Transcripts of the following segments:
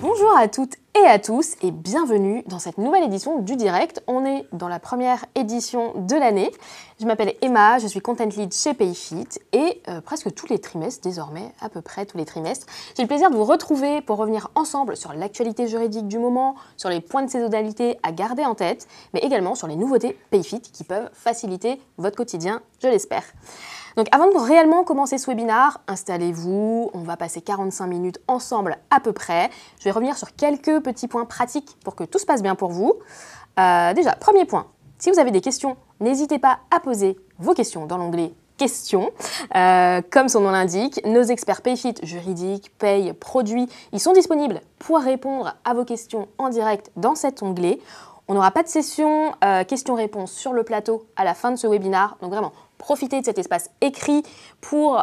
Bonjour à toutes et à tous et bienvenue dans cette nouvelle édition du Direct. On est dans la première édition de l'année. Je m'appelle Emma, je suis Content Lead chez Payfit et presque tous les trimestres, désormais à peu près tous les trimestres, j'ai le plaisir de vous retrouver pour revenir ensemble sur l'actualité juridique du moment, sur les points de saisonnalité à garder en tête, mais également sur les nouveautés Payfit qui peuvent faciliter votre quotidien, je l'espère. Donc avant de réellement commencer ce webinaire, installez-vous, on va passer 45 minutes ensemble à peu près. Je vais revenir sur quelques petits points pratiques pour que tout se passe bien pour vous. Déjà, premier point, si vous avez des questions, n'hésitez pas à poser vos questions dans l'onglet questions. Comme son nom l'indique, nos experts Payfit, juridique, paye, produits, ils sont disponibles pour répondre à vos questions en direct dans cet onglet. On n'aura pas de session questions-réponses sur le plateau à la fin de ce webinaire, donc vraiment, profitez de cet espace écrit pour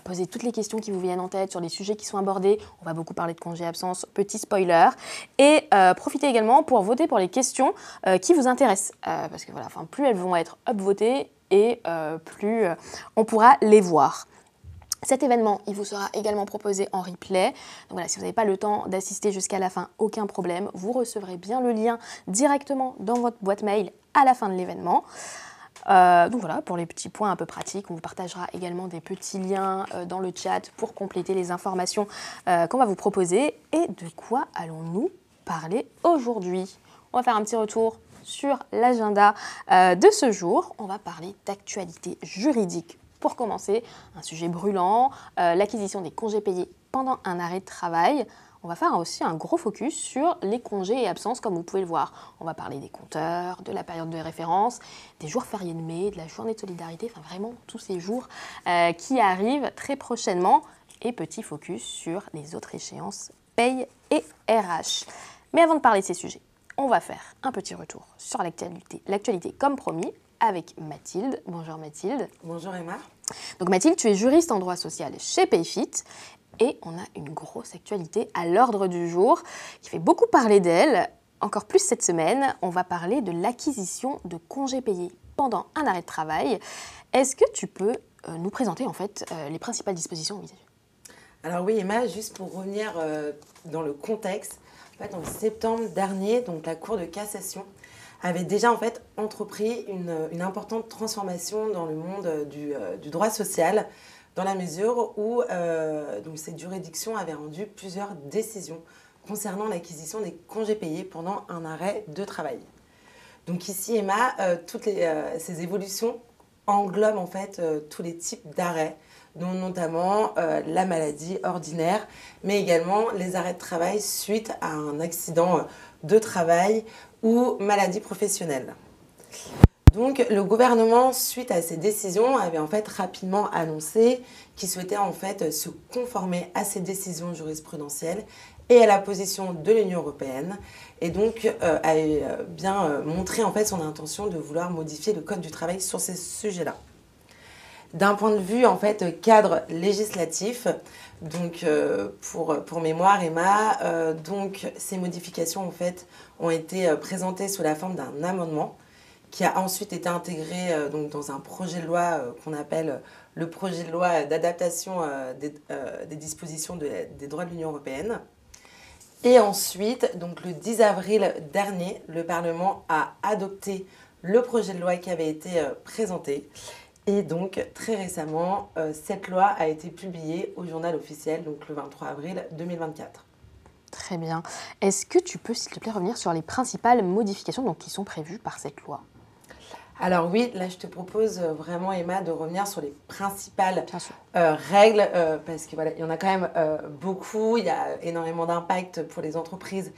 poser toutes les questions qui vous viennent en tête sur les sujets qui sont abordés. On va beaucoup parler de congé absence, petit spoiler. Et profitez également pour voter pour les questions qui vous intéressent. Parce que plus elles vont être upvotées et plus on pourra les voir. Cet événement, il vous sera également proposé en replay. Donc voilà, si vous n'avez pas le temps d'assister jusqu'à la fin, aucun problème. Vous recevrez bien le lien directement dans votre boîte mail à la fin de l'événement. Donc voilà, pour les petits points un peu pratiques, on vous partagera également des petits liens dans le chat pour compléter les informations qu'on va vous proposer. Et de quoi allons-nous parler aujourd'hui? On va faire un petit retour sur l'agenda de ce jour. On va parler d'actualité juridique. Pour commencer, un sujet brûlant, l'acquisition des congés payés pendant un arrêt de travail. On va faire aussi un gros focus sur les congés et absences, comme vous pouvez le voir. On va parler des compteurs, de la période de référence, des jours fériés de mai, de la journée de solidarité, enfin vraiment tous ces jours qui arrivent très prochainement. Et petit focus sur les autres échéances paye et RH. Mais avant de parler de ces sujets, on va faire un petit retour sur l'actualité comme promis, avec Mathilde. Bonjour Mathilde. Bonjour Emma. Donc Mathilde, tu es juriste en droit social chez Payfit et on a une grosse actualité à l'ordre du jour qui fait beaucoup parler d'elle. Encore plus cette semaine, on va parler de l'acquisition de congés payés pendant un arrêt de travail. Est-ce que tu peux nous présenter en fait les principales dispositions envisagées? Alors oui Emma, juste pour revenir dans le contexte, en septembre dernier, donc la Cour de cassation avait déjà entrepris une importante transformation dans le monde du droit social, dans la mesure où cette juridiction avait rendu plusieurs décisions concernant l'acquisition des congés payés pendant un arrêt de travail. Donc ici, Emma, toutes ces évolutions englobent tous les types d'arrêts, dont notamment la maladie ordinaire, mais également les arrêts de travail suite à un accident de travail ou maladie professionnelle. Donc le gouvernement, suite à ces décisions, avait rapidement annoncé qu'il souhaitait se conformer à ces décisions jurisprudentielles et à la position de l'Union européenne, et donc avait bien montré son intention de vouloir modifier le Code du travail sur ces sujets-là. D'un point de vue cadre législatif, donc pour mémoire Emma, donc ces modifications ont été présentées sous la forme d'un amendement qui a ensuite été intégré dans un projet de loi qu'on appelle le projet de loi d'adaptation des dispositions des droits de l'Union européenne. Et ensuite, donc le 10 avril dernier, le Parlement a adopté le projet de loi qui avait été présenté. Et donc, très récemment, cette loi a été publiée au journal officiel, donc le 23 avril 2024. Très bien. Est-ce que tu peux, s'il te plaît, revenir sur les principales modifications qui sont prévues par cette loi? Alors oui, là je te propose vraiment Emma de revenir sur les principales règles parce qu'il y en a quand même beaucoup, il y a énormément d'impact pour les entreprises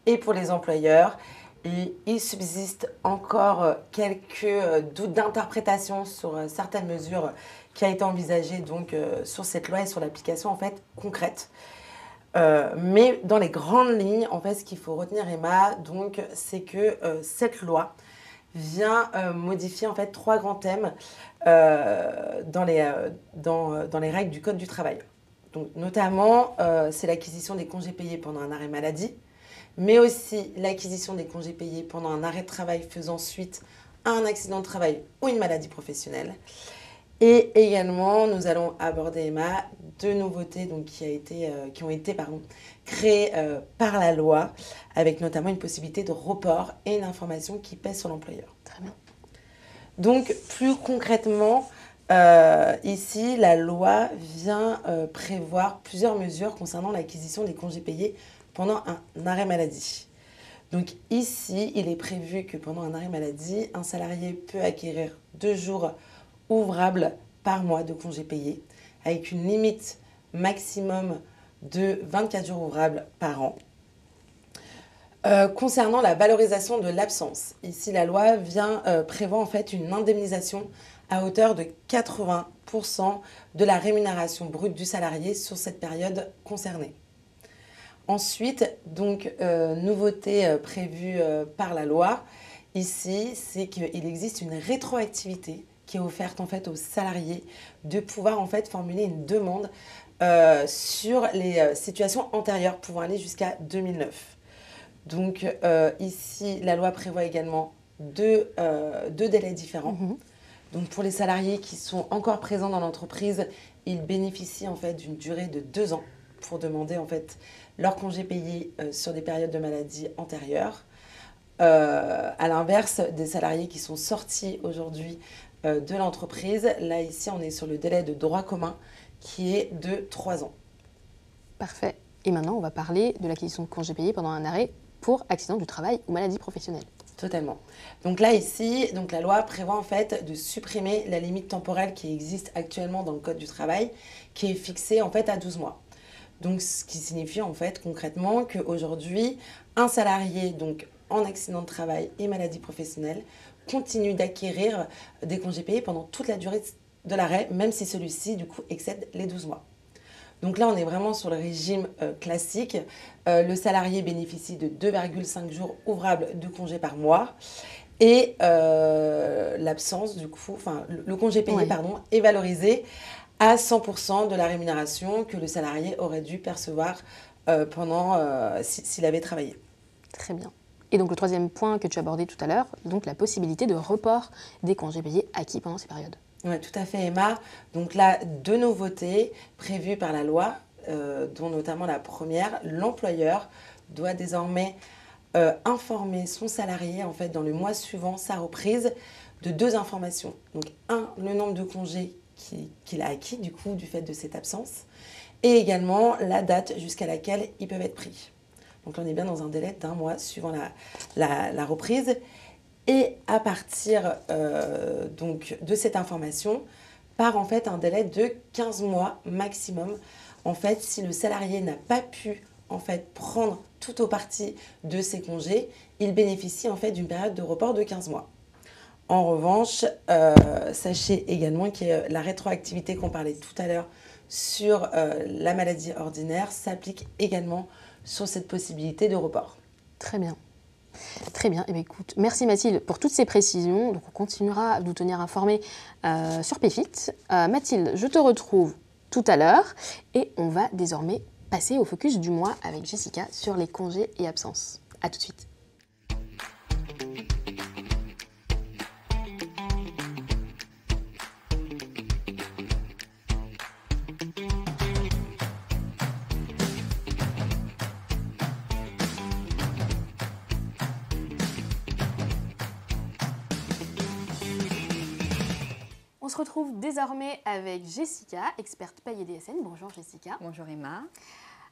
et pour les employeurs. Et il subsiste encore quelques doutes d'interprétation sur certaines mesures qui a été envisagées donc, sur cette loi et sur l'application concrète. Mais dans les grandes lignes, ce qu'il faut retenir Emma, donc, c'est que cette loi vient modifier trois grands thèmes dans les règles du Code du travail. Donc, notamment, c'est l'acquisition des congés payés pendant un arrêt maladie, mais aussi l'acquisition des congés payés pendant un arrêt de travail faisant suite à un accident de travail ou une maladie professionnelle. Et également, nous allons aborder, Emma, deux nouveautés donc, qui ont été créées par la loi, avec notamment une possibilité de report et une information qui pèse sur l'employeur. Très bien. Donc, plus concrètement, ici, la loi vient prévoir plusieurs mesures concernant l'acquisition des congés payés pendant un arrêt maladie. Donc ici, il est prévu que pendant un arrêt maladie, un salarié peut acquérir 2 jours ouvrables par mois de congés payés, avec une limite maximum de 24 jours ouvrables par an. Concernant la valorisation de l'absence, ici la loi prévoit en fait une indemnisation à hauteur de 80% de la rémunération brute du salarié sur cette période concernée. Ensuite, donc, nouveauté prévue par la loi, ici, c'est qu'il existe une rétroactivité qui est offerte en fait aux salariés de pouvoir en fait formuler une demande sur les situations antérieures pouvant aller jusqu'à 2009. Donc ici, la loi prévoit également deux délais différents. Donc pour les salariés qui sont encore présents dans l'entreprise, ils bénéficient en fait d'une durée de 2 ans pour demander en fait leur congé payé sur des périodes de maladie antérieures. À l'inverse des salariés qui sont sortis aujourd'hui de l'entreprise, là ici on est sur le délai de droit commun qui est de 3 ans. Parfait. Et maintenant on va parler de l'acquisition de congés payés pendant un arrêt pour accident du travail ou maladie professionnelle. Totalement. Donc là, ici, donc la loi prévoit en fait de supprimer la limite temporelle qui existe actuellement dans le Code du travail, qui est fixée en fait à 12 mois. Donc ce qui signifie en fait concrètement qu'aujourd'hui, un salarié donc, en accident de travail et maladie professionnelle continue d'acquérir des congés payés pendant toute la durée de l'arrêt, même si celui-ci du coup excède les 12 mois. Donc là, on est vraiment sur le régime classique. Le salarié bénéficie de 2,5 jours ouvrables de congé par mois. Et l'absence, du coup, le congé payé, est valorisé à 100% de la rémunération que le salarié aurait dû percevoir s'il avait travaillé. Très bien. Et donc le troisième point que tu abordais tout à l'heure, donc la possibilité de report des congés payés acquis pendant ces périodes. Oui, tout à fait, Emma. Donc là, deux nouveautés prévues par la loi, dont notamment la première, l'employeur doit désormais informer son salarié en fait, dans le mois suivant sa reprise de 2 informations. Donc le nombre de congés qu'il a acquis du coup du fait de cette absence et également la date jusqu'à laquelle ils peuvent être pris. Donc là, on est bien dans un délai d'1 mois suivant la reprise. Et à partir donc, de cette information, part en fait un délai de 15 mois maximum. En fait, si le salarié n'a pas pu en fait, prendre tout ou partie de ses congés, il bénéficie en fait d'une période de report de 15 mois. En revanche, sachez également que la rétroactivité qu'on parlait tout à l'heure sur la maladie ordinaire s'applique également sur cette possibilité de report. Très bien. Très bien. Eh bien, écoute, merci Mathilde pour toutes ces précisions. Donc, on continuera à vous tenir informés sur PayFit. Mathilde, je te retrouve tout à l'heure et on va désormais passer au focus du mois avec Jessica sur les congés et absences. À tout de suite. On se retrouve désormais avec Jessica, experte paye et DSN. Bonjour Jessica. Bonjour Emma.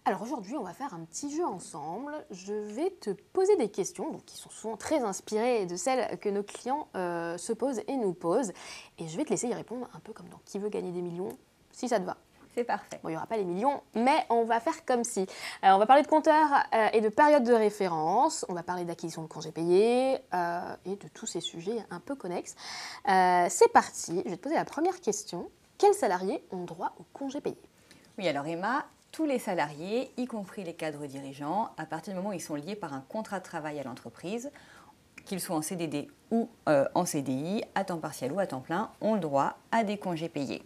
Alors aujourd'hui, on va faire un petit jeu ensemble. Je vais te poser des questions donc, qui sont souvent très inspirées de celles que nos clients se posent et nous posent. Et je vais te laisser y répondre un peu comme dans Qui veut gagner des millions, si ça te va. C'est parfait. Bon, il n'y aura pas les millions, mais on va faire comme si. Alors, on va parler de compteurs et de périodes de référence. On va parler d'acquisition de congés payés et de tous ces sujets un peu connexes. C'est parti. Je vais te poser la première question. Quels salariés ont droit aux congés payés? Oui, alors Emma, tous les salariés, y compris les cadres dirigeants, à partir du moment où ils sont liés par un contrat de travail à l'entreprise, qu'ils soient en CDD ou en CDI, à temps partiel ou à temps plein, ont le droit à des congés payés.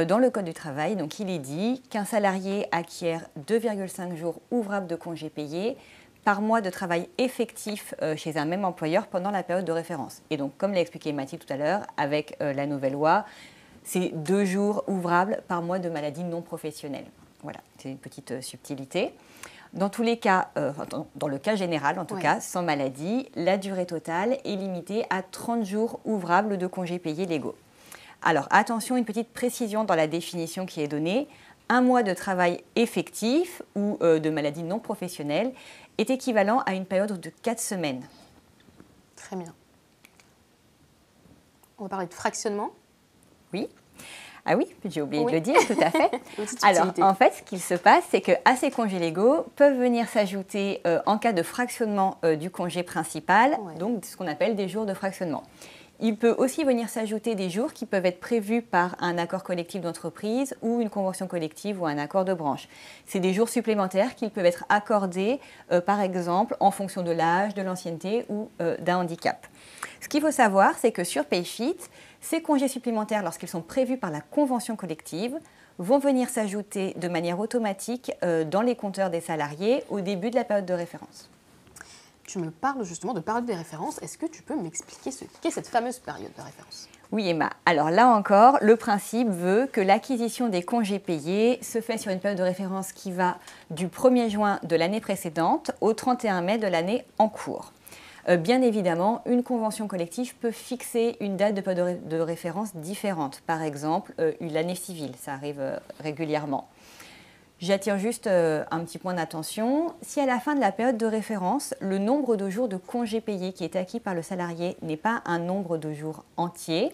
Dans le Code du travail, donc, il est dit qu'un salarié acquiert 2,5 jours ouvrables de congés payés par mois de travail effectif chez un même employeur pendant la période de référence. Et donc, comme l'a expliqué Mathilde tout à l'heure, avec la nouvelle loi, c'est 2 jours ouvrables par mois de maladie non professionnelle. Voilà, c'est une petite subtilité. Dans tous les cas, dans le cas général en tout cas, sans maladie, la durée totale est limitée à 30 jours ouvrables de congés payés légaux. Alors attention, une petite précision dans la définition qui est donnée. Un mois de travail effectif ou de maladie non professionnelle est équivalent à une période de 4 semaines. Très bien. On va parler de fractionnement. Oui. Ah oui, j'ai oublié de le dire, tout à fait. Alors, en fait, ce qu'il se passe, c'est qu'à ces congés légaux peuvent venir s'ajouter, en cas de fractionnement du congé principal, donc ce qu'on appelle des jours de fractionnement. Il peut aussi venir s'ajouter des jours qui peuvent être prévus par un accord collectif d'entreprise ou une convention collective ou un accord de branche. C'est des jours supplémentaires qui peuvent être accordés, par exemple, en fonction de l'âge, de l'ancienneté ou d'un handicap. Ce qu'il faut savoir, c'est que sur PayFit, ces congés supplémentaires, lorsqu'ils sont prévus par la convention collective, vont venir s'ajouter de manière automatique dans les compteurs des salariés au début de la période de référence. Tu me parles justement de période de référence. Est-ce que tu peux m'expliquer ce qu'est cette fameuse période de référence ? Oui, Emma. Alors là encore, le principe veut que l'acquisition des congés payés se fait sur une période de référence qui va du 1er juin de l'année précédente au 31 mai de l'année en cours. Bien évidemment, une convention collective peut fixer une date de période de référence différente. Par exemple, l'année civile, ça arrive régulièrement. J'attire juste un petit point d'attention. Si à la fin de la période de référence, le nombre de jours de congés payés qui est acquis par le salarié n'est pas un nombre de jours entier,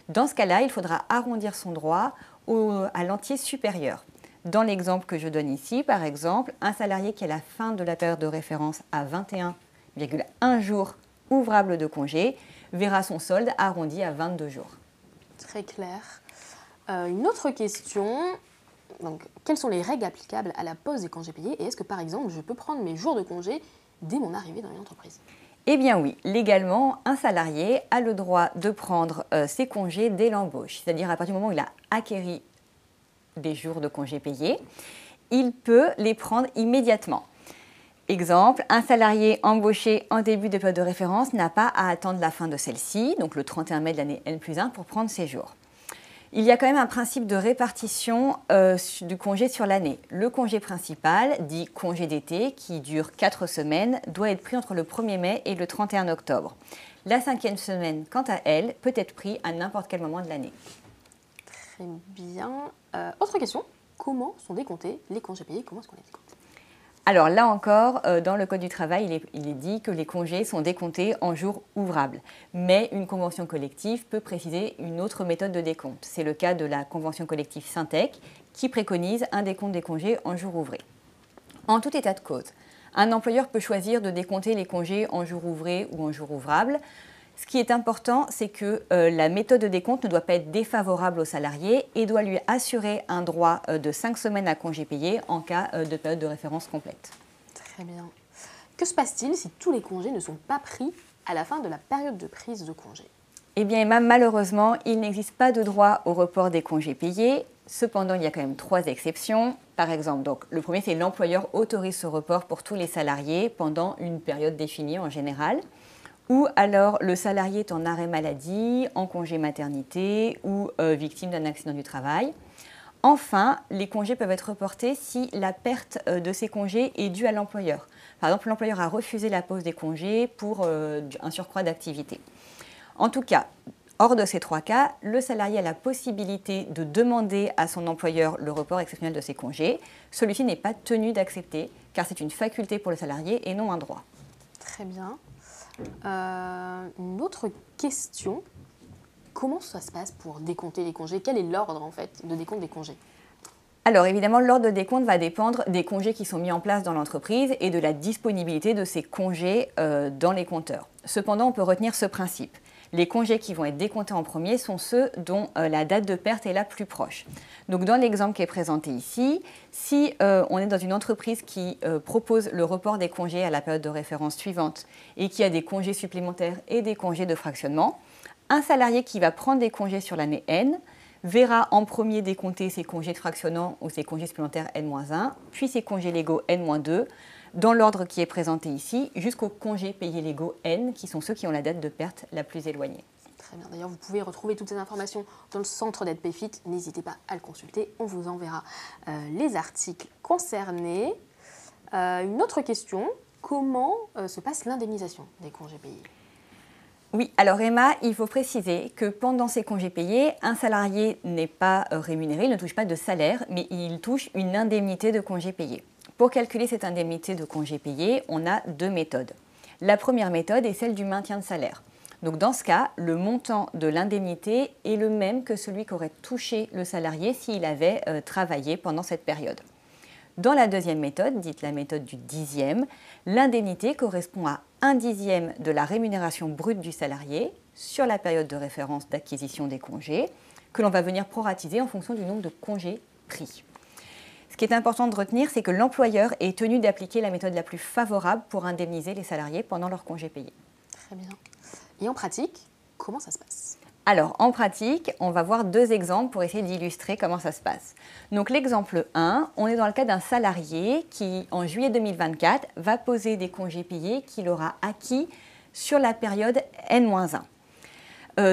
dans ce cas-là, il faudra arrondir son droit à l'entier supérieur. Dans l'exemple que je donne ici, par exemple, un salarié qui à la fin de la période de référence a 21,1 jours ouvrables de congé verra son solde arrondi à 22 jours. Très clair. Une autre question. Donc, quelles sont les règles applicables à la pose des congés payés et est-ce que, par exemple, je peux prendre mes jours de congé dès mon arrivée dans une entreprise ? Eh bien oui, légalement, un salarié a le droit de prendre ses congés dès l'embauche, c'est-à-dire à partir du moment où il a acquéri des jours de congés payés, il peut les prendre immédiatement. Exemple, un salarié embauché en début de période de référence n'a pas à attendre la fin de celle-ci, donc le 31 mai de l'année N+1, pour prendre ses jours. Il y a quand même un principe de répartition du congé sur l'année. Le congé principal, dit congé d'été, qui dure 4 semaines, doit être pris entre le 1er mai et le 31 octobre. La 5e semaine, quant à elle, peut être prise à n'importe quel moment de l'année. Très bien. Autre question, comment sont décomptés les congés payés ? Comment est-ce qu'on les décompte ? Alors là encore, dans le Code du travail, il est dit que les congés sont décomptés en jours ouvrables. Mais une convention collective peut préciser une autre méthode de décompte. C'est le cas de la convention collective Syntec qui préconise un décompte des congés en jours ouvrés. En tout état de cause, un employeur peut choisir de décompter les congés en jours ouvrés ou en jours ouvrables. Ce qui est important, c'est que la méthode de décompte ne doit pas être défavorable au salarié et doit lui assurer un droit de 5 semaines à congés payés en cas de période de référence complète. Très bien. Que se passe-t-il si tous les congés ne sont pas pris à la fin de la période de prise de congé ? Eh bien, Emma, malheureusement, il n'existe pas de droit au report des congés payés. Cependant, il y a quand même 3 exceptions. Par exemple, donc, le premier, c'est l'employeur autorise ce report pour tous les salariés pendant une période définie en général. Ou alors le salarié est en arrêt maladie, en congé maternité ou victime d'un accident du travail. Enfin, les congés peuvent être reportés si la perte de ces congés est due à l'employeur. Par exemple, l'employeur a refusé la pose des congés pour un surcroît d'activité. En tout cas, hors de ces 3 cas, le salarié a la possibilité de demander à son employeur le report exceptionnel de ses congés. Celui-ci n'est pas tenu d'accepter car c'est une faculté pour le salarié et non un droit. Très bien. Une autre question, comment ça se passe pour décompter les congés ? Quel est l'ordre en fait de décompte des congés ? Alors évidemment, l'ordre de décompte va dépendre des congés qui sont mis en place dans l'entreprise et de la disponibilité de ces congés dans les compteurs. Cependant, on peut retenir ce principe. Les congés qui vont être décomptés en premier sont ceux dont la date de perte est la plus proche. Donc dans l'exemple qui est présenté ici, si on est dans une entreprise qui propose le report des congés à la période de référence suivante et qui a des congés supplémentaires et des congés de fractionnement, un salarié qui va prendre des congés sur l'année N verra en premier décompter ses congés de fractionnement ou ses congés supplémentaires N-1, puis ses congés légaux N-2, dans l'ordre qui est présenté ici, jusqu'aux congés payés légaux N, qui sont ceux qui ont la date de perte la plus éloignée. Très bien. D'ailleurs, vous pouvez retrouver toutes ces informations dans le centre d'aide PayFit. N'hésitez pas à le consulter. On vous enverra les articles concernés. Une autre question, comment se passe l'indemnisation des congés payés? Oui, alors Emma, il faut préciser que pendant ces congés payés, un salarié n'est pas rémunéré, il ne touche pas de salaire, mais il touche une indemnité de congés payés. Pour calculer cette indemnité de congés payés, on a deux méthodes. La première méthode est celle du maintien de salaire. Donc dans ce cas, le montant de l'indemnité est le même que celui qu'aurait touché le salarié s'il avait travaillé pendant cette période. Dans la deuxième méthode, dite la méthode du dixième, l'indemnité correspond à 1/10 de la rémunération brute du salarié sur la période de référence d'acquisition des congés, que l'on va venir proratiser en fonction du nombre de congés pris. Ce qui est important de retenir, c'est que l'employeur est tenu d'appliquer la méthode la plus favorable pour indemniser les salariés pendant leurs congés payés. Très bien. Et en pratique, comment ça se passe? Alors, en pratique, on va voir deux exemples pour essayer d'illustrer comment ça se passe. Donc, l'exemple 1, on est dans le cas d'un salarié qui, en juillet 2024, va poser des congés payés qu'il aura acquis sur la période N-1.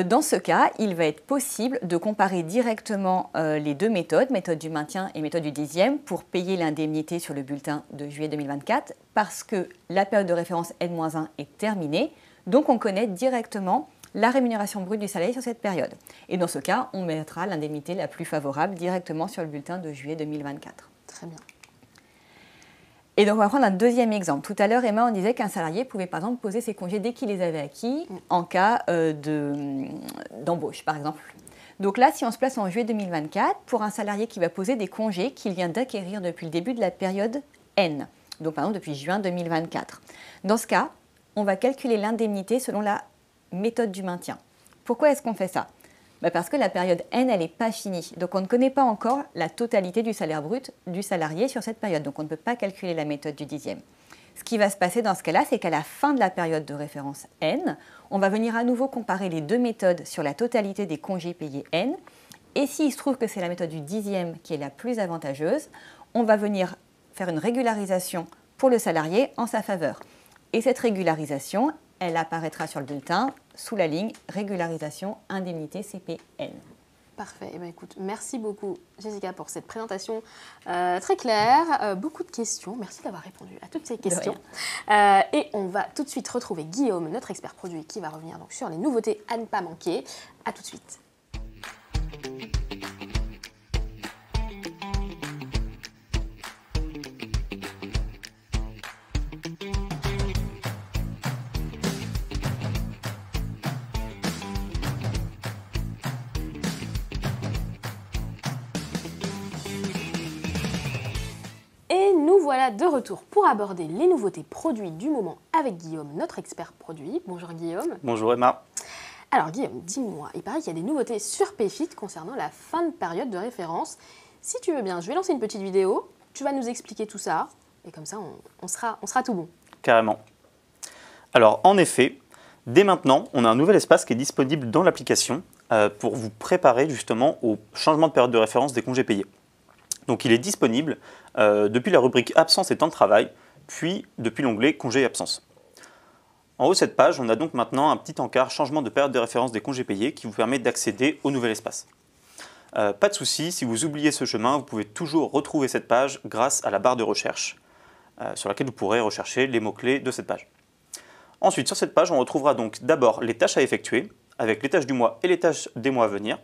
Dans ce cas, il va être possible de comparer directement les deux méthodes, méthode du maintien et méthode du dixième, pour payer l'indemnité sur le bulletin de juillet 2024, parce que la période de référence N-1 est terminée, donc on connaît directement la rémunération brute du salarié sur cette période. Et dans ce cas, on mettra l'indemnité la plus favorable directement sur le bulletin de juillet 2024. Très bien. Et donc on va prendre un deuxième exemple. Tout à l'heure, Emma, on disait qu'un salarié pouvait par exemple poser ses congés dès qu'il les avait acquis en cas d'embauche, par exemple. Donc là, si on se place en juillet 2024, pour un salarié qui va poser des congés qu'il vient d'acquérir depuis le début de la période N, donc par exemple depuis juin 2024. Dans ce cas, on va calculer l'indemnité selon la méthode du maintien. Pourquoi est-ce qu'on fait ça? Parce que la période N, elle n'est pas finie. Donc on ne connaît pas encore la totalité du salaire brut du salarié sur cette période. Donc on ne peut pas calculer la méthode du dixième. Ce qui va se passer dans ce cas-là, c'est qu'à la fin de la période de référence N, on va venir à nouveau comparer les deux méthodes sur la totalité des congés payés N. Et s'il se trouve que c'est la méthode du dixième qui est la plus avantageuse, on va venir faire une régularisation pour le salarié en sa faveur. Et cette régularisation, elle apparaîtra sur le bulletin sous la ligne régularisation indemnité CPN. Parfait. Eh bien, écoute, merci beaucoup Jessica pour cette présentation très claire. Beaucoup de questions. Merci d'avoir répondu à toutes ces questions. Et on va tout de suite retrouver Guillaume, notre expert produit, qui va revenir donc sur les nouveautés à ne pas manquer. À tout de suite. Voilà de retour pour aborder les nouveautés produits du moment avec Guillaume, notre expert produit. Bonjour Guillaume. Bonjour Emma. Alors Guillaume, dis-moi, il paraît qu'il y a des nouveautés sur PayFit concernant la fin de période de référence. Si tu veux bien, je vais lancer une petite vidéo, tu vas nous expliquer tout ça, et comme ça on sera tout bon. Carrément. Alors en effet, dès maintenant, on a un nouvel espace qui est disponible dans l'application pour vous préparer justement au changement de période de référence des congés payés. Donc il est disponible depuis la rubrique absence et temps de travail, puis depuis l'onglet congés et absences. En haut de cette page, on a donc maintenant un petit encart changement de période de référence des congés payés qui vous permet d'accéder au nouvel espace. Pas de souci, si vous oubliez ce chemin, vous pouvez toujours retrouver cette page grâce à la barre de recherche sur laquelle vous pourrez rechercher les mots-clés de cette page. Ensuite, sur cette page, on retrouvera donc d'abord les tâches à effectuer avec les tâches du mois et les tâches des mois à venir.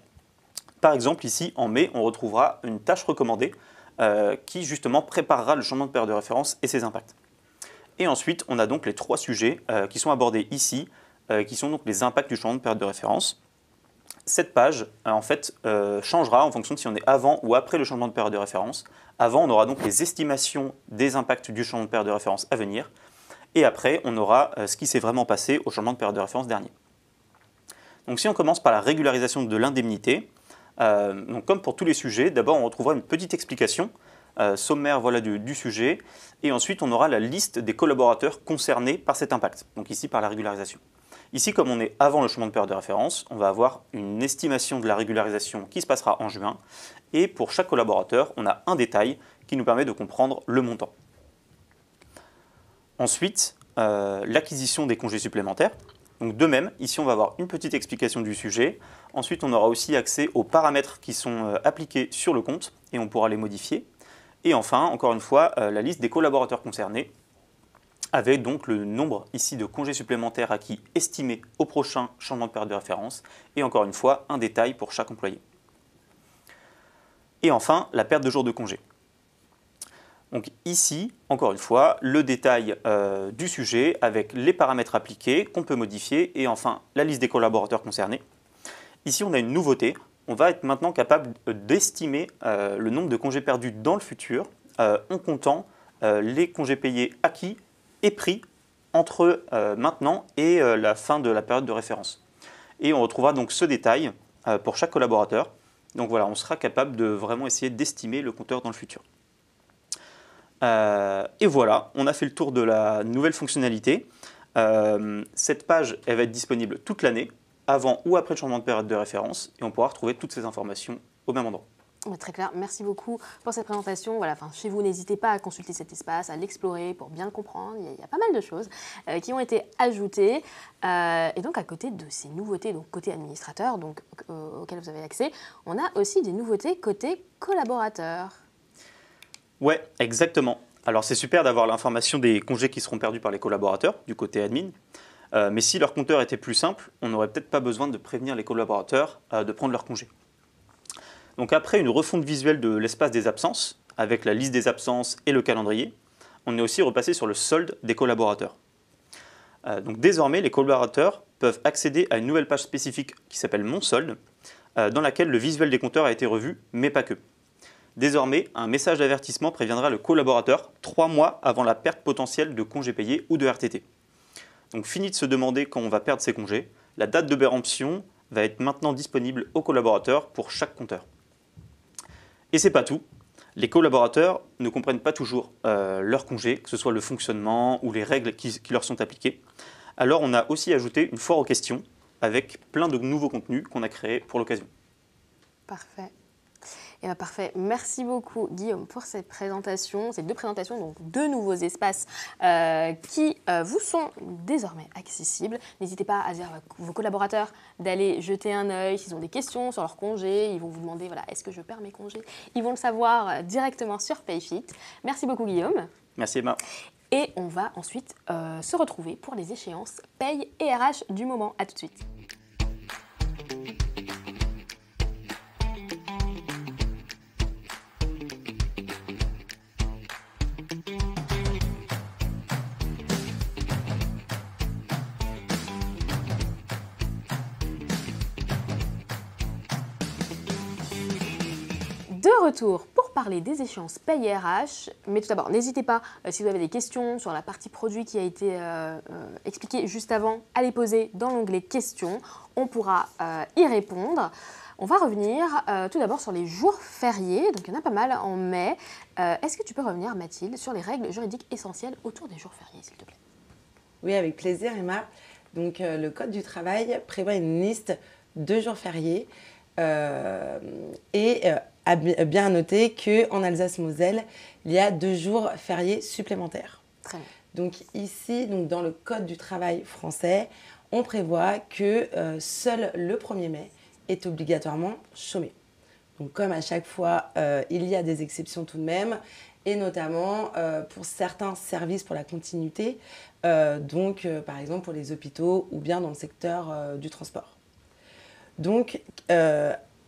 Par exemple, ici, en mai, on retrouvera une tâche recommandée qui, justement, préparera le changement de période de référence et ses impacts. Et ensuite, on a donc les trois sujets qui sont abordés ici, qui sont donc les impacts du changement de période de référence. Cette page, en fait, changera en fonction de si on est avant ou après le changement de période de référence. Avant, on aura donc les estimations des impacts du changement de période de référence à venir. Et après, on aura ce qui s'est vraiment passé au changement de période de référence dernier. Donc si on commence par la régularisation de l'indemnité, donc comme pour tous les sujets, d'abord on retrouvera une petite explication sommaire voilà, du sujet, et ensuite on aura la liste des collaborateurs concernés par cet impact, donc ici par la régularisation. Ici, comme on est avant le changement de période de référence, on va avoir une estimation de la régularisation qui se passera en juin, et pour chaque collaborateur, on a un détail qui nous permet de comprendre le montant. Ensuite, l'acquisition des congés supplémentaires. Donc de même, ici on va avoir une petite explication du sujet. Ensuite, on aura aussi accès aux paramètres qui sont appliqués sur le compte et on pourra les modifier. Et enfin, encore une fois, la liste des collaborateurs concernés avec donc le nombre ici de congés supplémentaires acquis estimés au prochain changement de période de référence et encore une fois, un détail pour chaque employé. Et enfin, la perte de jours de congé. Donc ici, encore une fois, le détail du sujet avec les paramètres appliqués qu'on peut modifier et enfin la liste des collaborateurs concernés. Ici, on a une nouveauté. On va être maintenant capable d'estimer le nombre de congés perdus dans le futur en comptant les congés payés acquis et pris entre maintenant et la fin de la période de référence. Et on retrouvera donc ce détail pour chaque collaborateur. Donc voilà, on sera capable de vraiment essayer d'estimer le compteur dans le futur. Et voilà, on a fait le tour de la nouvelle fonctionnalité. Cette page, elle va être disponible toute l'année, avant ou après le changement de période de référence, et on pourra retrouver toutes ces informations au même endroit. Très clair, merci beaucoup pour cette présentation. Voilà, chez vous, n'hésitez pas à consulter cet espace, à l'explorer pour bien le comprendre. Il y a pas mal de choses qui ont été ajoutées. Et donc, à côté de ces nouveautés, donc côté administrateur, donc, auxquelles vous avez accès, on a aussi des nouveautés côté collaborateur. Ouais, exactement. Alors, c'est super d'avoir l'information des congés qui seront perdus par les collaborateurs, du côté admin. Mais si leur compteur était plus simple, on n'aurait peut-être pas besoin de prévenir les collaborateurs de prendre leur congé. Donc après une refonte visuelle de l'espace des absences, avec la liste des absences et le calendrier, on est aussi repassé sur le solde des collaborateurs. Donc désormais, les collaborateurs peuvent accéder à une nouvelle page spécifique qui s'appelle Mon solde, dans laquelle le visuel des compteurs a été revu, mais pas que. Désormais, un message d'avertissement préviendra le collaborateur 3 mois avant la perte potentielle de congés payés ou de RTT. Donc fini de se demander quand on va perdre ses congés, la date de péremption va être maintenant disponible aux collaborateurs pour chaque compteur. Et c'est pas tout. Les collaborateurs ne comprennent pas toujours leur congé, que ce soit le fonctionnement ou les règles qui leur sont appliquées. Alors on a aussi ajouté une foire aux questions avec plein de nouveaux contenus qu'on a créés pour l'occasion. Parfait. Et bien parfait. Merci beaucoup Guillaume pour cette présentation, ces deux présentations, donc deux nouveaux espaces qui vous sont désormais accessibles. N'hésitez pas à dire à vos collaborateurs d'aller jeter un œil s'ils ont des questions sur leurs congés. Ils vont vous demander voilà, est-ce que je perds mes congés? Ils vont le savoir directement sur Payfit. Merci beaucoup Guillaume. Merci Emma. Et on va ensuite se retrouver pour les échéances paye et RH du moment. À tout de suite. De retour pour parler des échéances paye et RH, mais tout d'abord, n'hésitez pas, si vous avez des questions sur la partie produit qui a été expliquée juste avant, à les poser dans l'onglet questions, on pourra y répondre. On va revenir tout d'abord sur les jours fériés, donc il y en a pas mal en mai. Est-ce que tu peux revenir Mathilde sur les règles juridiques essentielles autour des jours fériés, s'il te plaît? Oui, avec plaisir Emma. Donc le Code du travail prévoit une liste de jours fériés et à bien noter qu'en Alsace-Moselle, il y a 2 jours fériés supplémentaires. Très bien. Donc ici, dans le Code du travail français, on prévoit que seul le 1er mai est obligatoirement chômé. Donc comme à chaque fois, il y a des exceptions tout de même, et notamment pour certains services pour la continuité, par exemple pour les hôpitaux ou bien dans le secteur du transport. Donc,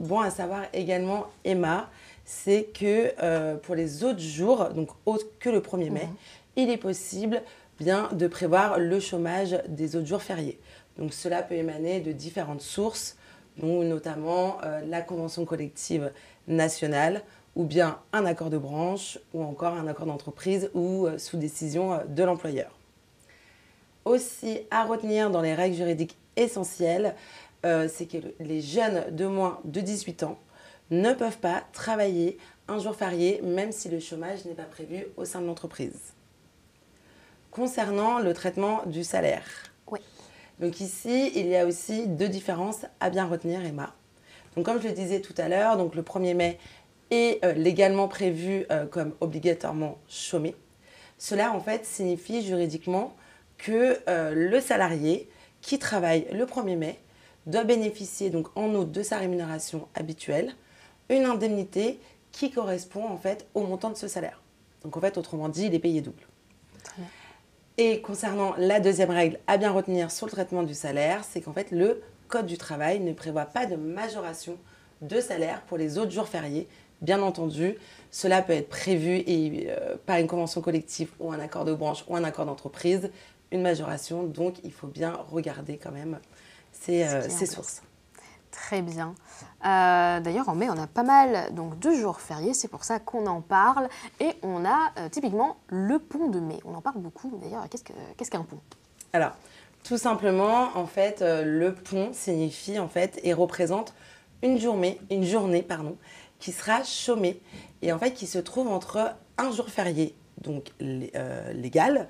bon à savoir également, Emma, c'est que pour les autres jours, donc autres que le 1er mai, il est possible bien de prévoir le chômage des autres jours fériés. Donc cela peut émaner de différentes sources, dont notamment la convention collective nationale, ou bien un accord de branche, ou encore un accord d'entreprise, ou sous décision de l'employeur. Aussi à retenir dans les règles juridiques essentielles, c'est que les jeunes de moins de 18 ans ne peuvent pas travailler un jour férié, même si le chômage n'est pas prévu au sein de l'entreprise. Concernant le traitement du salaire, donc ici, il y a aussi 2 différences à bien retenir, Emma. Donc comme je le disais tout à l'heure, donc le 1er mai est légalement prévu comme obligatoirement chômé. Cela, en fait, signifie juridiquement que le salarié qui travaille le 1er mai doit bénéficier donc en août de sa rémunération habituelle, une indemnité qui correspond en fait au montant de ce salaire. Donc en fait, autrement dit, il est payé double. Très bien. Et concernant la deuxième règle à bien retenir sur le traitement du salaire, c'est qu'en fait, le Code du travail ne prévoit pas de majoration de salaire pour les autres jours fériés. Bien entendu, cela peut être prévu par une convention collective ou un accord de branche ou un accord d'entreprise, une majoration. Donc, il faut bien regarder quand même ces sources. Très bien. D'ailleurs, en mai, on a pas mal donc, de jours fériés, c'est pour ça qu'on en parle. Et on a typiquement le pont de mai. On en parle beaucoup. D'ailleurs, qu'est-ce qu'un pont? Alors, tout simplement, en fait, le pont signifie en fait et représente une journée, qui sera chômée et en fait qui se trouve entre un jour férié, donc légal,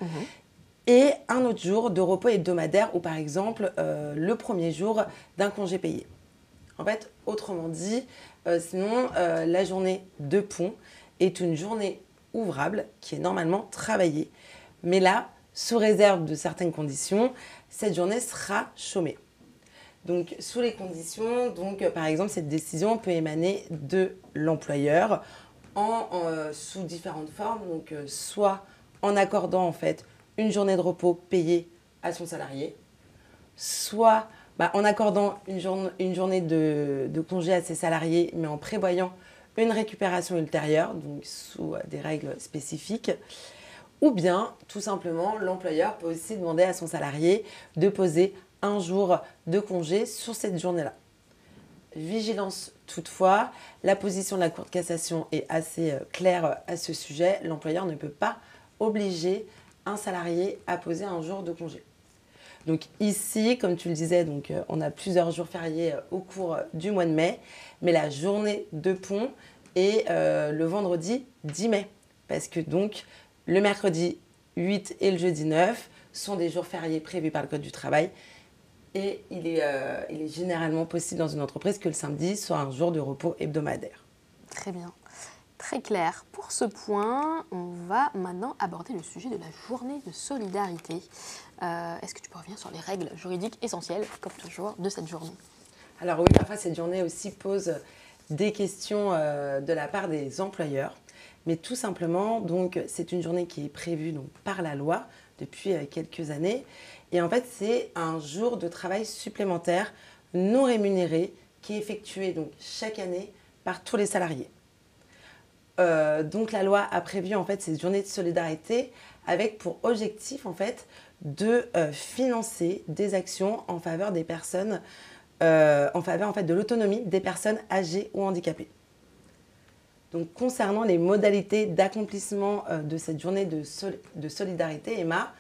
et un autre jour de repos hebdomadaire ou par exemple le premier jour d'un congé payé. En fait, autrement dit, sinon la journée de pont est une journée ouvrable qui est normalement travaillée, mais là, sous réserve de certaines conditions, cette journée sera chômée. Donc, sous les conditions, par exemple, cette décision peut émaner de l'employeur sous différentes formes. Donc, soit en accordant en fait une journée de repos payée à son salarié, soit en accordant une journée de congé à ses salariés, mais en prévoyant une récupération ultérieure, donc sous des règles spécifiques. Ou bien, tout simplement, l'employeur peut aussi demander à son salarié de poser un jour de congé sur cette journée-là. Vigilance toutefois, la position de la Cour de cassation est assez claire à ce sujet. L'employeur ne peut pas obliger un salarié à poser un jour de congé. Donc ici, comme tu le disais, on a plusieurs jours fériés au cours du mois de mai, mais la journée de pont est le vendredi 10 mai. Parce que donc, le mercredi 8 et le jeudi 9 sont des jours fériés prévus par le Code du travail. Et il est généralement possible dans une entreprise que le samedi soit un jour de repos hebdomadaire. Très bien. Très clair. Pour ce point, on va maintenant aborder le sujet de la journée de solidarité. Est-ce que tu peux revenir sur les règles juridiques essentielles, comme toujours, de cette journée? Alors oui, parfois cette journée aussi pose des questions de la part des employeurs. Mais tout simplement, donc, c'est une journée qui est prévue donc, par la loi depuis quelques années. Et en fait, c'est un jour de travail supplémentaire non rémunéré qui est effectué donc, chaque année par tous les salariés. Donc la loi a prévu en fait cette journée de solidarité avec pour objectif en fait de financer des actions en faveur des personnes, en faveur en fait de l'autonomie des personnes âgées ou handicapées. Donc concernant les modalités d'accomplissement de cette journée de solidarité, Emma,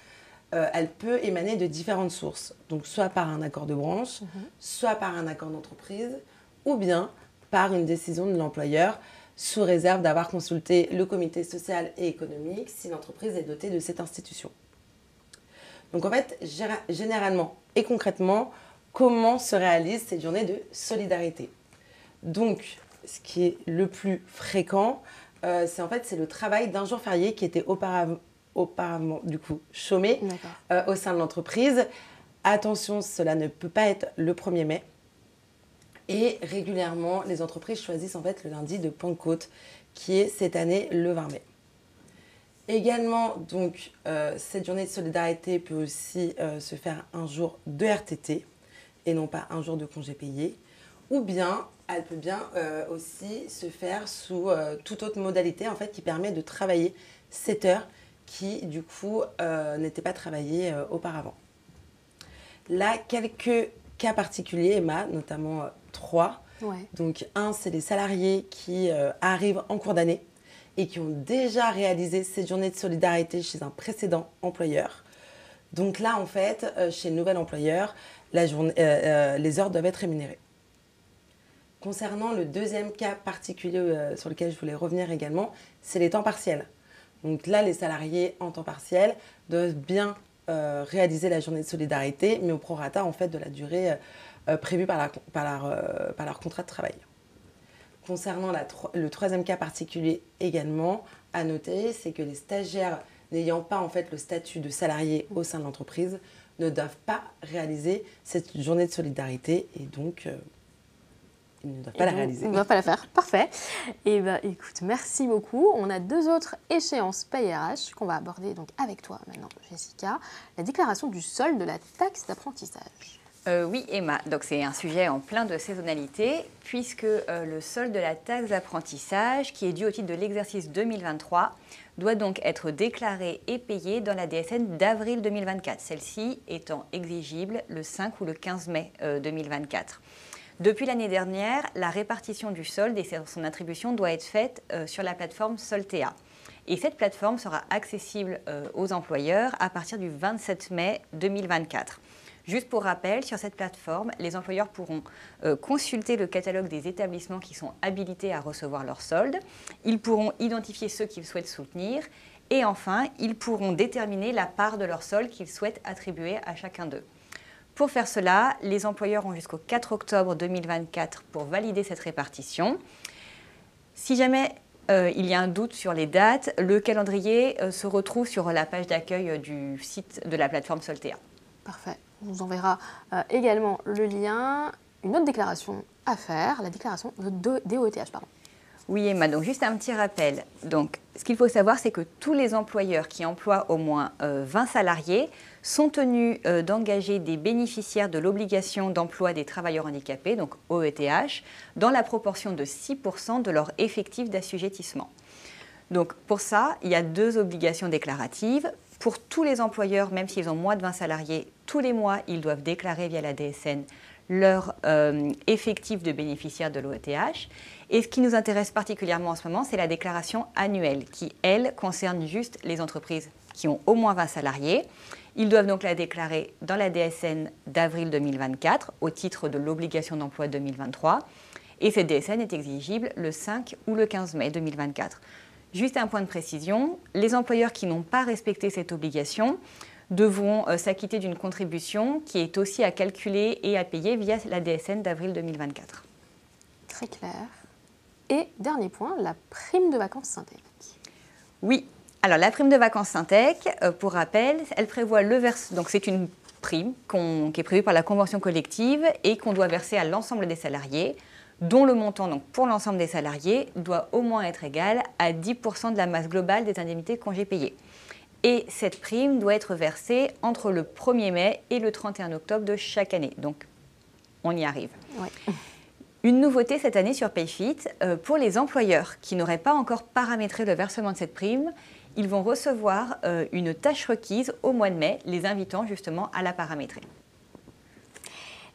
elle peut émaner de différentes sources. Donc soit par un accord de branche, soit par un accord d'entreprise, ou bien par une décision de l'employeur, sous réserve d'avoir consulté le comité social et économique si l'entreprise est dotée de cette institution. Donc en fait, généralement et concrètement, comment se réalise cette journée de solidarité? Donc, ce qui est le plus fréquent, c'est le travail d'un jour férié qui était auparavant du coup chômé au sein de l'entreprise. Attention, cela ne peut pas être le 1er mai. Et régulièrement, les entreprises choisissent en fait le lundi de Pentecôte, qui est cette année le 20 mai. Également, donc, cette journée de solidarité peut aussi se faire un jour de RTT et non pas un jour de congé payé. Ou bien, elle peut bien aussi se faire sous toute autre modalité en fait, qui permet de travailler 7 heures qui, du coup, n'étaient pas travaillées auparavant. Là, quelques cas particuliers, Emma, notamment 3. Ouais. Donc, un, c'est les salariés qui arrivent en cours d'année et qui ont déjà réalisé cette journée de solidarité chez un précédent employeur. Donc là, en fait, chez le nouvel employeur, les heures doivent être rémunérées. Concernant le deuxième cas particulier sur lequel je voulais revenir également, c'est les temps partiels. Donc là, les salariés en temps partiel doivent bien réaliser la journée de solidarité, mais au prorata en fait, de la durée prévue par leur contrat de travail. Concernant le troisième cas particulier également, à noter, c'est que les stagiaires n'ayant pas en fait, le statut de salarié au sein de l'entreprise ne doivent pas réaliser cette journée de solidarité et donc ils ne doivent pas la réaliser. Ils ne doivent pas la faire, parfait. Et ben, écoute, merci beaucoup. On a 2 autres échéances paye RH qu'on va aborder donc avec toi maintenant, Jessica. La déclaration du solde de la taxe d'apprentissage. Oui, Emma, donc c'est un sujet en plein de saisonnalité, puisque le solde de la taxe d'apprentissage, qui est dû au titre de l'exercice 2023, doit donc être déclaré et payé dans la DSN d'avril 2024, celle-ci étant exigible le 5 ou le 15 mai 2024. Depuis l'année dernière, la répartition du solde et son attribution doit être faite sur la plateforme Soltea. Et cette plateforme sera accessible aux employeurs à partir du 27 mai 2024. Juste pour rappel, sur cette plateforme, les employeurs pourront consulter le catalogue des établissements qui sont habilités à recevoir leur solde. Ils pourront identifier ceux qu'ils souhaitent soutenir. Et enfin, ils pourront déterminer la part de leur solde qu'ils souhaitent attribuer à chacun d'eux. Pour faire cela, les employeurs ont jusqu'au 4 octobre 2024 pour valider cette répartition. Si jamais il y a un doute sur les dates, le calendrier se retrouve sur la page d'accueil du site de la plateforme Soltea. Parfait. On vous enverra également le lien. Une autre déclaration à faire, la déclaration de DOETH, pardon. Oui, Emma, donc juste un petit rappel. Donc, ce qu'il faut savoir, c'est que tous les employeurs qui emploient au moins 20 salariés sont tenus d'engager des bénéficiaires de l'obligation d'emploi des travailleurs handicapés, donc OETH, dans la proportion de 6% de leur effectif d'assujettissement. Donc, pour ça, il y a 2 obligations déclaratives. Pour tous les employeurs, même s'ils ont moins de 20 salariés, tous les mois, ils doivent déclarer via la DSN leur effectif de bénéficiaires de l'OETH. Et ce qui nous intéresse particulièrement en ce moment, c'est la déclaration annuelle qui, elle, concerne juste les entreprises qui ont au moins 20 salariés. Ils doivent donc la déclarer dans la DSN d'avril 2024 au titre de l'obligation d'emploi 2023. Et cette DSN est exigible le 5 ou le 15 mai 2024. Juste un point de précision, les employeurs qui n'ont pas respecté cette obligation devront s'acquitter d'une contribution qui est aussi à calculer et à payer via la DSN d'avril 2024. Très clair. Et dernier point, la prime de vacances Syntec. Oui, alors la prime de vacances Syntec, pour rappel, elle prévoit le versement. Donc c'est une prime qui est prévue par la convention collective et qu'on doit verser à l'ensemble des salariés, dont le montant, donc pour l'ensemble des salariés, doit au moins être égal à 10% de la masse globale des indemnités congés payés. Et cette prime doit être versée entre le 1er mai et le 31 octobre de chaque année. Donc, on y arrive. Ouais. Une nouveauté cette année sur Payfit, pour les employeurs qui n'auraient pas encore paramétré le versement de cette prime, ils vont recevoir une tâche requise au mois de mai, les invitant justement à la paramétrer.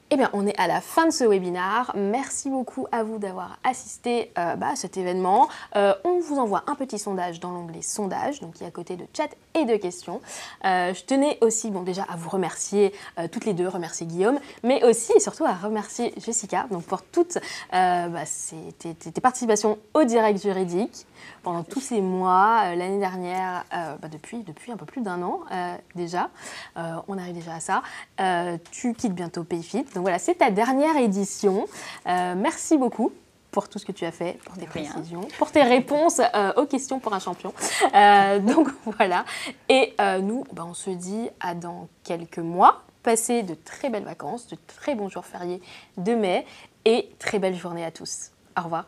Eh bien, on est à la fin de ce webinaire. Merci beaucoup à vous d'avoir assisté à cet événement. On vous envoie un petit sondage dans l'onglet sondage, donc qui est à côté de chat et de questions. Je tenais aussi, déjà à vous remercier toutes les deux, remercier Guillaume, mais aussi et surtout à remercier Jessica donc pour toutes tes participations au direct juridique pendant tous ces mois, l'année dernière, depuis un peu plus d'1 an déjà. On arrive déjà à ça. Tu quittes bientôt Payfit. Donc voilà, c'est ta dernière édition. Merci beaucoup pour tout ce que tu as fait, pour tes précisions, pour tes réponses aux questions pour un champion. Donc voilà. Et nous, on se dit à dans quelques mois. Passez de très belles vacances, de très bons jours fériés de mai et très belle journée à tous. Au revoir.